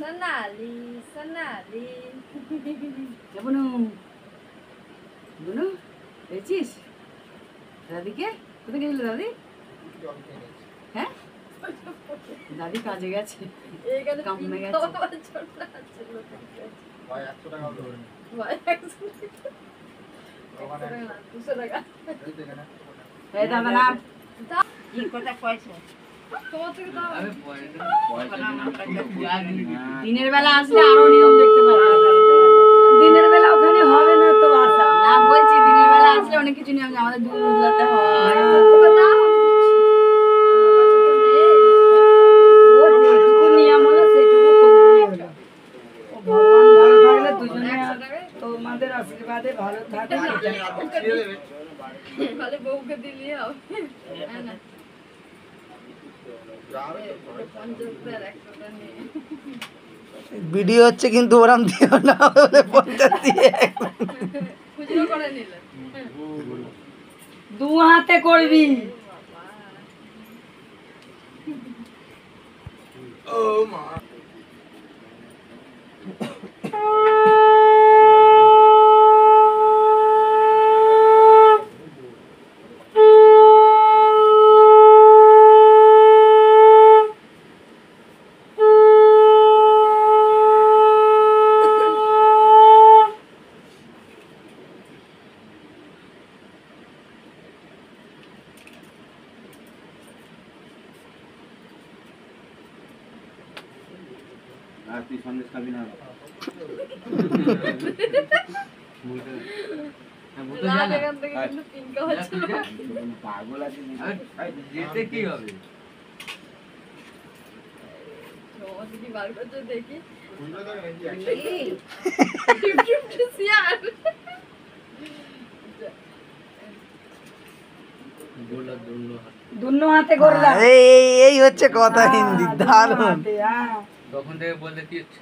সোনালি সোনালি বুনু বুনু পেয়েছিস দাদিকে? কোথায় গেছিল দাদি? হ্যাঁ দাদি কাজে গেছে, কামে গেছে। এই দাদা না কি কথা কইছে? দিনের বেলা আসলে আরো নিয়ম দেখতে পাবে। দিনের বেলা ওখানে হবে না তো আসা না, বলছি দিনের বেলা আসলে অনেক কিছু নিয়ম আমাদের দুধ উতলাতে হয়। ও যেটুকু নিয়ম হলো সেটুকু করলেই হলো। ও ভগবান ভালো থাকলে দুজনে তোমাদের আশীর্বাদে ভালো থাকবে। ভালো বউকে দিলি হবে না ভিডিও হচ্ছে কিন্তু ওরম দিও না বলে 50 দিয়ে খুচরো করে নিলেন দু হাতে করবি। ও মা আর তুই সন্দেশ খাবি না? পাগল আছে যেতে কি হবে? দেখি দুনো হাতে করলাম। এই হচ্ছে কথা হিন্দি দারুণ। তখন থেকে বলতে কি হচ্ছে?